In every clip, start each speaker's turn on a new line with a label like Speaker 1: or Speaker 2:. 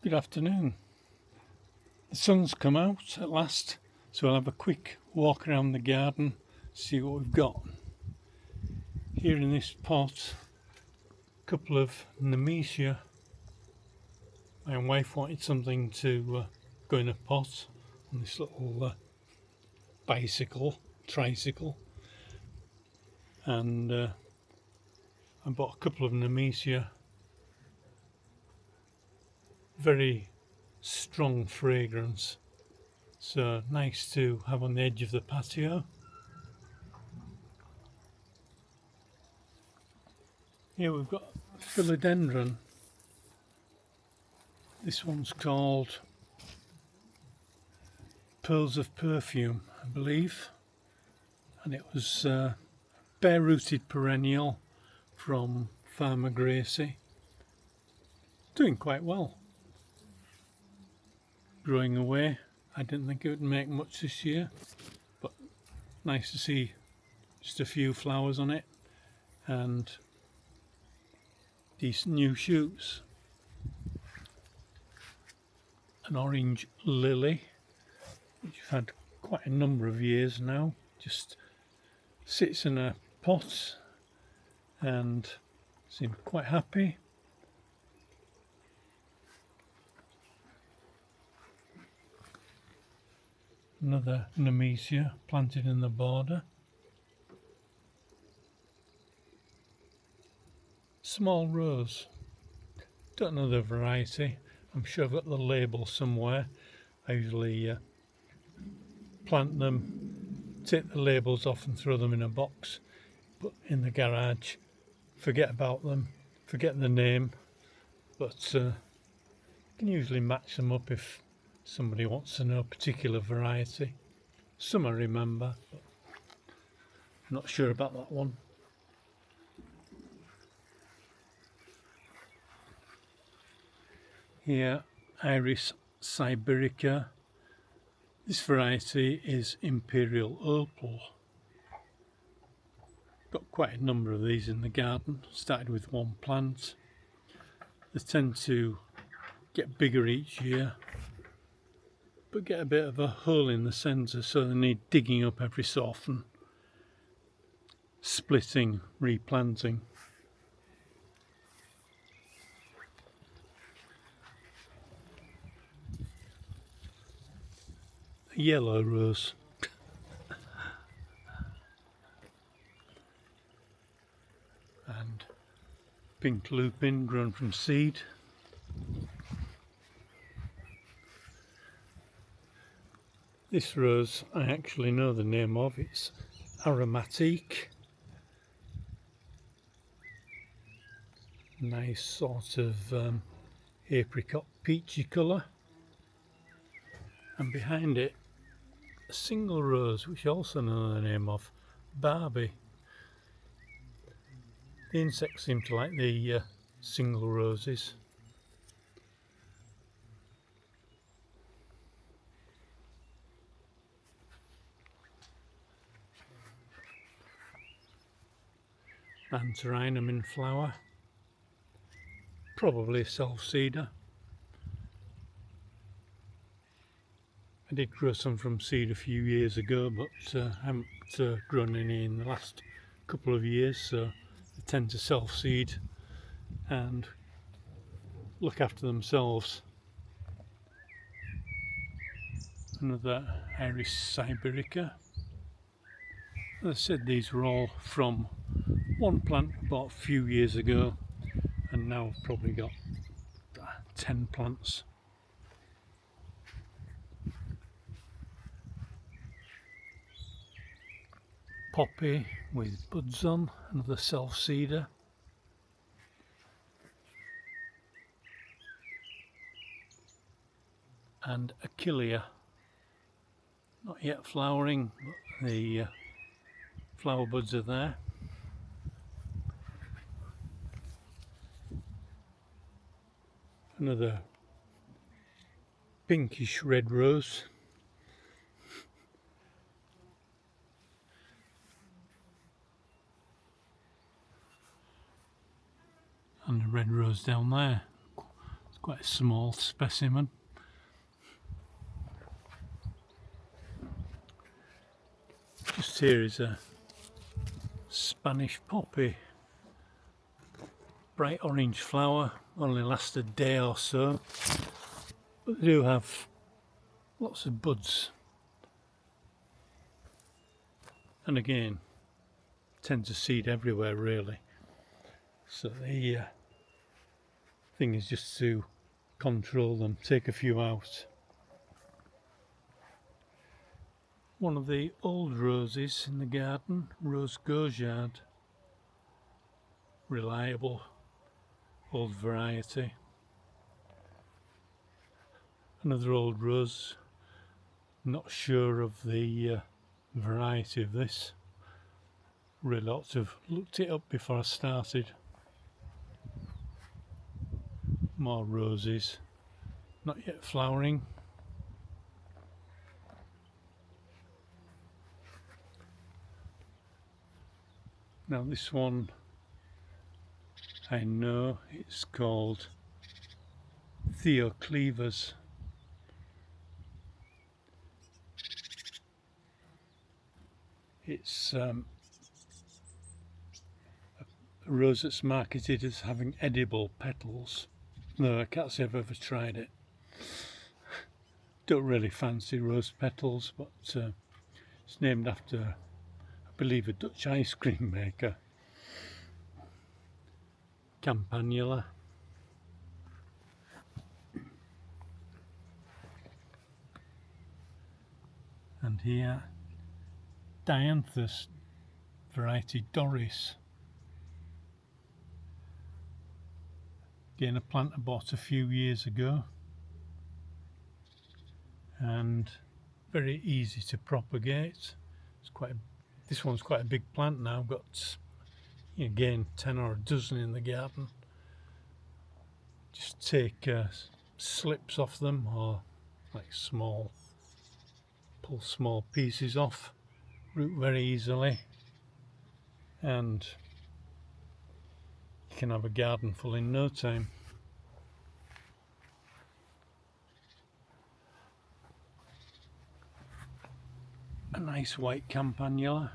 Speaker 1: Good afternoon. The sun's come out at last, so I'll have a quick walk around the garden, see what we've got. Here in this pot, a couple of Nemesia. My wife wanted something to go in a pot on this little tricycle, and I bought a couple of Nemesia. Very strong fragrance, so nice to have on the edge of the patio. Here we've got philodendron. This one's called Pearls of Perfume, I believe, and it was bare-rooted perennial from Farmer Gracie. Doing quite well, growing away. I didn't think it would make much this year, but nice to see just a few flowers on it and these new shoots. An orange lily, which I've had quite a number of years now, just sits in a pot and seems quite happy. Another Nemesia planted in the border. Small rose. Don't know the variety. I'm sure I've got the label somewhere. I usually plant them, take the labels off and throw them in a box, put in the garage, forget about them, forget the name, but can usually match them up if somebody wants to know a particular variety. Some I remember, but I'm not sure about that one. Here, Iris sibirica. This variety is Imperial Opal. Got quite a number of these in the garden. Started with one plant. They tend to get bigger each year, but get a bit of a hole in the centre, so they need digging up every so often, splitting, replanting. A yellow rose. And pink lupin grown from seed. This rose I actually know the name of. It's Aromatique. Nice sort of apricot peachy colour. And behind it, a single rose, which I also know the name of, Barbie. The insects seem to like the single roses. Antherinum in flower. Probably a self-seeder. I did grow some from seed a few years ago, but I haven't grown any in the last couple of years, so they tend to self-seed and look after themselves. Another Iris sibirica. As I said, these were all from one plant I bought a few years ago, and now I've probably got 10 plants. Poppy with buds on, another self-seeder. And Achillea, not yet flowering, but the flower buds are there. Another pinkish red rose. And a red rose down there. It's quite a small specimen. Just here is a Spanish poppy. Bright orange flower, only lasts a day or so, but they do have lots of buds. And again, tend to seed everywhere really. So the thing is just to control them, take a few out. One of the old roses in the garden, Rose Gauchard, reliable old variety. Another old rose, not sure of the variety of this. Really ought to have looked it up before I started. More roses, not yet flowering. Now this one, I know it's called Theoclevas. It's a rose that's marketed as having edible petals. No, I can't say I've ever tried it. Don't really fancy rose petals, but it's named after, I believe, a Dutch ice cream maker. Campanula. And here, Dianthus variety Doris. Again, a plant I bought a few years ago, and very easy to propagate. This one's quite a big plant now. I've got, again, 10 or a dozen in the garden. Just take slips off them, or like pull small pieces off, root very easily, and you can have a garden full in no time. A nice white campanula.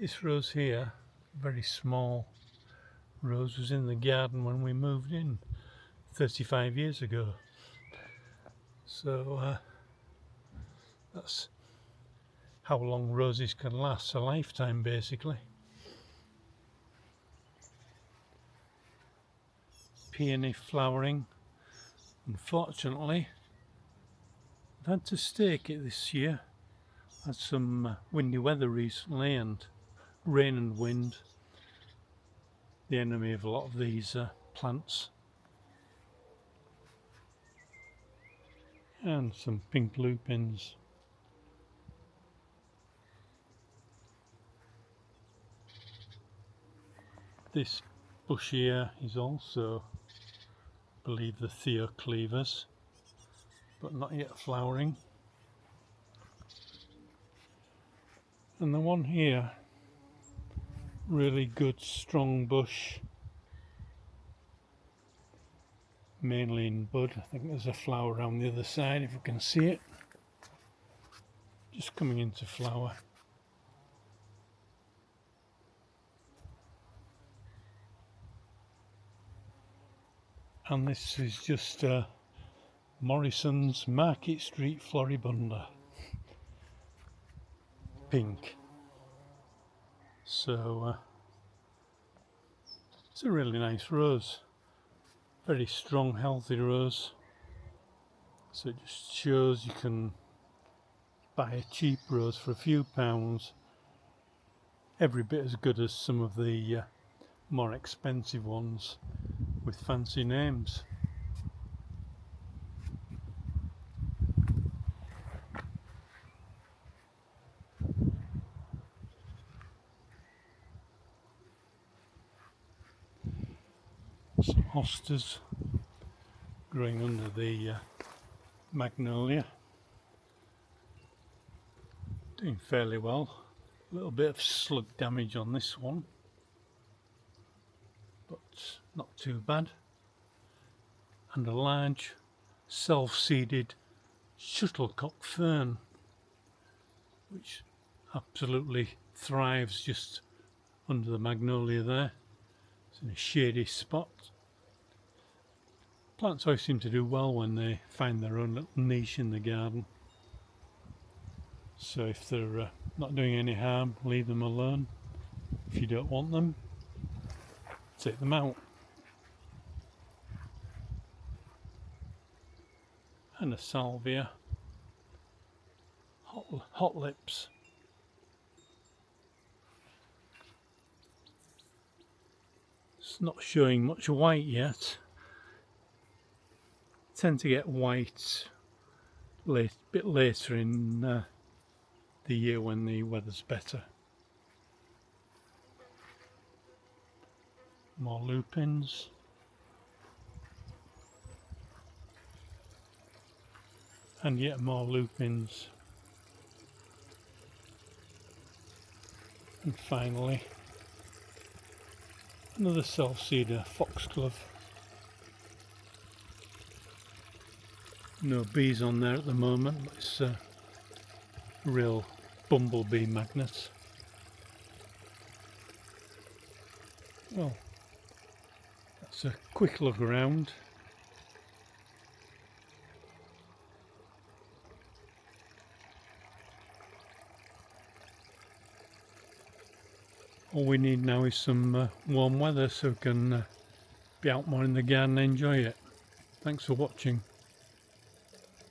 Speaker 1: This rose here, very small rose, was in the garden when we moved in 35 years ago. So that's how long roses can last, a lifetime basically. Peony flowering. Unfortunately, I've had to stake it this year. Had some windy weather recently, and rain and wind, the enemy of a lot of these plants. And some pink lupins. This bush here is also, I believe, the Theoclevas, but not yet flowering. And the one here, really good strong bush, mainly in bud. I think there's a flower around the other side if you can see it, just coming into flower. And this is just Morrison's Market Street Floribunda, pink. So it's a really nice rose, very strong, healthy rose. So it just shows you can buy a cheap rose for a few pounds, every bit as good as some of the more expensive ones with fancy names. Some hostas growing under the magnolia, doing fairly well. A little bit of slug damage on this one, but not too bad. And a large self-seeded shuttlecock fern, which absolutely thrives just under the magnolia there. It's in a shady spot. Plants always seem to do well when they find their own little niche in the garden. So if they're not doing any harm, leave them alone. If you don't want them, take them out. And a salvia, hot lips. It's not showing much white yet. Tend to get white bit later in the year when the weather's better. More lupins. And yet more lupins. And finally, another self-seeder, foxglove. No bees on there at the moment, but it's a real bumblebee magnet. Well, that's a quick look around. All we need now is some warm weather so we can be out more in the garden and enjoy it. Thanks for watching.